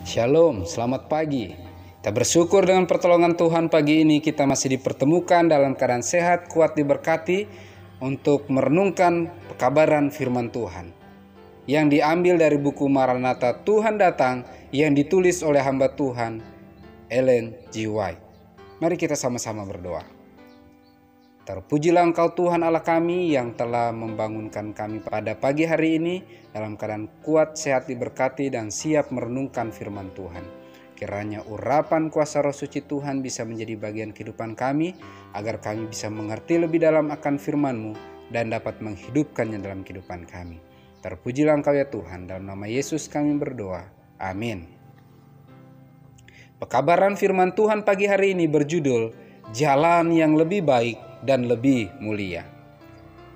Shalom, selamat pagi. Kita bersyukur dengan pertolongan Tuhan pagi ini kita masih dipertemukan dalam keadaan sehat, kuat, diberkati untuk merenungkan pekabaran firman Tuhan yang diambil dari buku Maranatha Tuhan Datang yang ditulis oleh hamba Tuhan Ellen G. White. Mari kita sama-sama berdoa. Terpujilah Engkau Tuhan Allah kami yang telah membangunkan kami pada pagi hari ini dalam keadaan kuat, sehat, diberkati dan siap merenungkan firman Tuhan. Kiranya urapan kuasa Roh Suci Tuhan bisa menjadi bagian kehidupan kami agar kami bisa mengerti lebih dalam akan firman-Mu dan dapat menghidupkannya dalam kehidupan kami. Terpujilah Engkau ya Tuhan, dalam nama Yesus kami berdoa. Amin. Pekabaran firman Tuhan pagi hari ini berjudul Jalan yang lebih baik dan lebih mulia.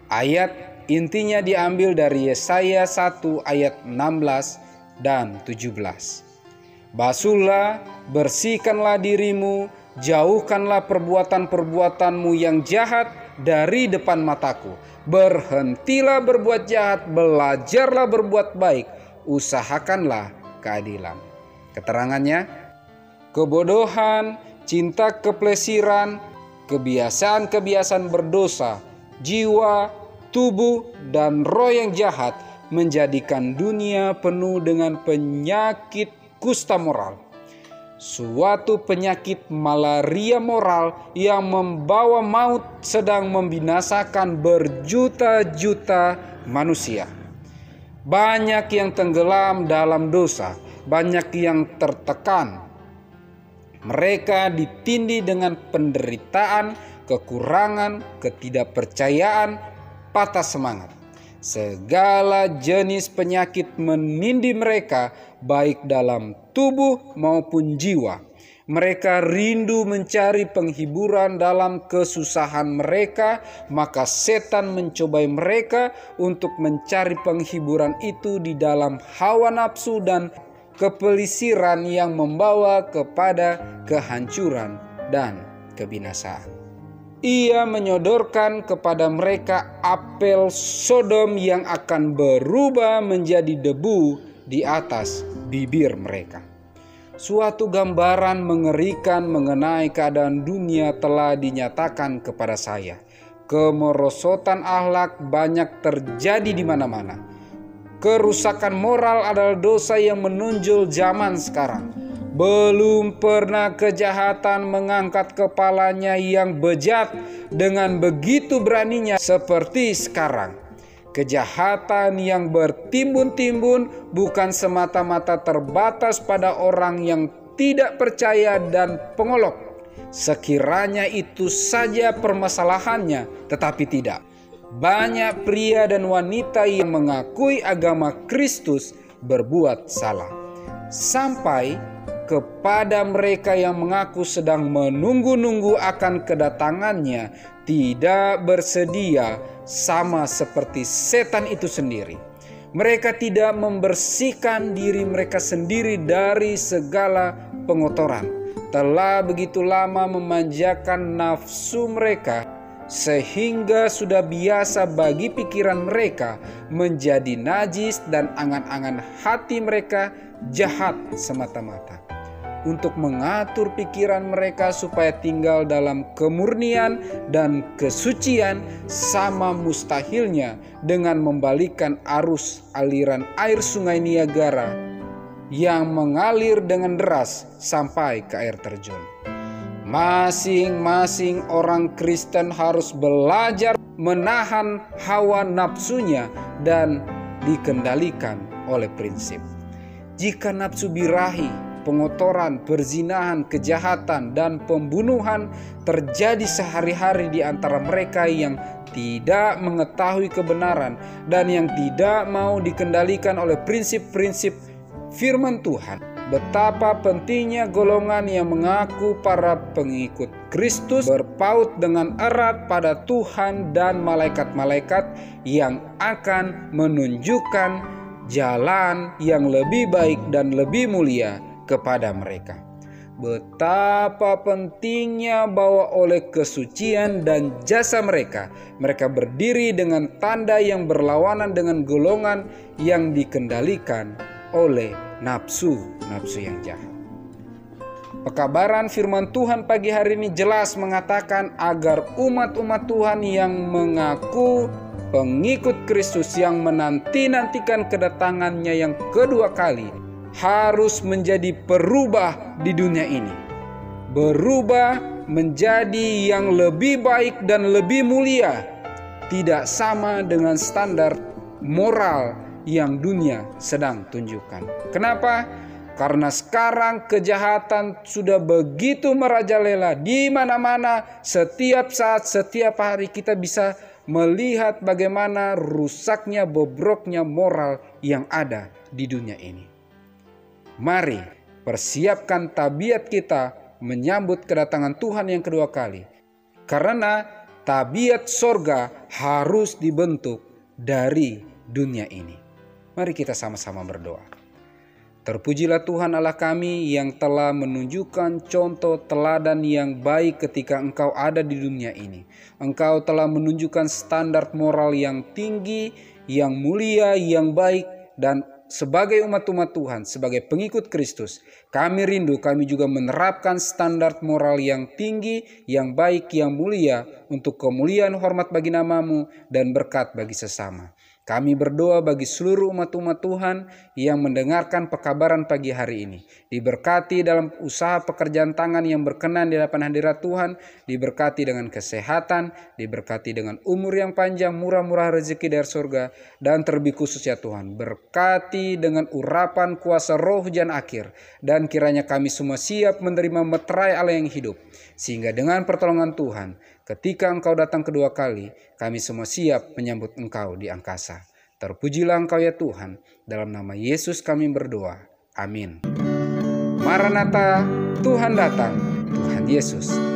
Ayat intinya diambil dari Yesaya 1 ayat 16 dan 17. Basuhlah, bersihkanlah dirimu, jauhkanlah perbuatan-perbuatanmu yang jahat dari depan mataku. Berhentilah berbuat jahat, belajarlah berbuat baik, usahakanlah keadilan. Keterangannya, kebodohan, cinta kepelesiran, kebiasaan-kebiasaan berdosa, jiwa, tubuh, dan roh yang jahat menjadikan dunia penuh dengan penyakit kusta moral. Suatu penyakit malaria moral yang membawa maut sedang membinasakan berjuta-juta manusia. Banyak yang tenggelam dalam dosa, banyak yang tertekan. Mereka ditindih dengan penderitaan, kekurangan, ketidakpercayaan, patah semangat. Segala jenis penyakit menindih mereka baik dalam tubuh maupun jiwa. Mereka rindu mencari penghiburan dalam kesusahan mereka, maka setan mencobai mereka untuk mencari penghiburan itu di dalam hawa nafsu dan kepelisiran yang membawa kepada kehancuran dan kebinasaan. Ia menyodorkan kepada mereka apel Sodom yang akan berubah menjadi debu di atas bibir mereka. Suatu gambaran mengerikan mengenai keadaan dunia telah dinyatakan kepada saya. Kemerosotan akhlak banyak terjadi di mana-mana. Kerusakan moral adalah dosa yang menonjol zaman sekarang. Belum pernah kejahatan mengangkat kepalanya yang bejat dengan begitu beraninya seperti sekarang. Kejahatan yang bertimbun-timbun bukan semata-mata terbatas pada orang yang tidak percaya dan pengolok. Sekiranya itu saja permasalahannya, tetapi tidak. Banyak pria dan wanita yang mengakui agama Kristus berbuat salah. Sampai kepada mereka yang mengaku sedang menunggu-nunggu akan kedatangannya, tidak bersedia sama seperti setan itu sendiri. Mereka tidak membersihkan diri mereka sendiri dari segala pengotoran. Telah begitu lama memanjakan nafsu mereka, sehingga sudah biasa bagi pikiran mereka menjadi najis dan angan-angan hati mereka jahat semata-mata. Untuk mengatur pikiran mereka supaya tinggal dalam kemurnian dan kesucian sama mustahilnya dengan membalikan arus aliran air sungai Niagara yang mengalir dengan deras sampai ke air terjun. Masing-masing orang Kristen harus belajar menahan hawa nafsunya dan dikendalikan oleh prinsip. Jika nafsu birahi, pengotoran, perzinahan, kejahatan, dan pembunuhan terjadi sehari-hari di antara mereka yang tidak mengetahui kebenaran dan yang tidak mau dikendalikan oleh prinsip-prinsip firman Tuhan, betapa pentingnya golongan yang mengaku para pengikut Kristus berpaut dengan erat pada Tuhan dan malaikat-malaikat yang akan menunjukkan jalan yang lebih baik dan lebih mulia kepada mereka. Betapa pentingnya bahwa oleh kesucian dan jasa mereka berdiri dengan tanda yang berlawanan dengan golongan yang dikendalikan oleh nafsu-nafsu yang jahat. Pekabaran firman Tuhan pagi hari ini jelas mengatakan agar umat-umat Tuhan yang mengaku pengikut Kristus, yang menanti-nantikan kedatangannya yang kedua kali, harus menjadi perubah di dunia ini. Berubah menjadi yang lebih baik dan lebih mulia, tidak sama dengan standar moral yang dunia sedang tunjukkan. Kenapa? Karena sekarang kejahatan sudah begitu merajalela di mana-mana. Setiap saat, setiap hari kita bisa melihat bagaimana rusaknya, bobroknya moral yang ada di dunia ini. Mari persiapkan tabiat kita menyambut kedatangan Tuhan yang kedua kali. Karena tabiat sorga harus dibentuk dari dunia ini. Mari kita sama-sama berdoa. Terpujilah Tuhan Allah kami yang telah menunjukkan contoh teladan yang baik ketika Engkau ada di dunia ini. Engkau telah menunjukkan standar moral yang tinggi, yang mulia, yang baik. Dan sebagai umat-umat Tuhan, sebagai pengikut Kristus, kami rindu kami juga menerapkan standar moral yang tinggi, yang baik, yang mulia untuk kemuliaan hormat bagi nama-Mu dan berkat bagi sesama. Kami berdoa bagi seluruh umat-umat Tuhan yang mendengarkan pekabaran pagi hari ini. Diberkati dalam usaha pekerjaan tangan yang berkenan di hadapan hadirat Tuhan. Diberkati dengan kesehatan, diberkati dengan umur yang panjang, murah-murah rezeki dari surga. Dan terlebih khusus ya Tuhan, berkati dengan urapan kuasa roh hujan akhir. Dan kiranya kami semua siap menerima meterai Allah yang hidup. Sehingga dengan pertolongan Tuhan, ketika Engkau datang kedua kali, kami semua siap menyambut Engkau di angkasa. Terpujilah Engkau ya Tuhan, dalam nama Yesus kami berdoa. Amin. Maranatha, Tuhan datang, Tuhan Yesus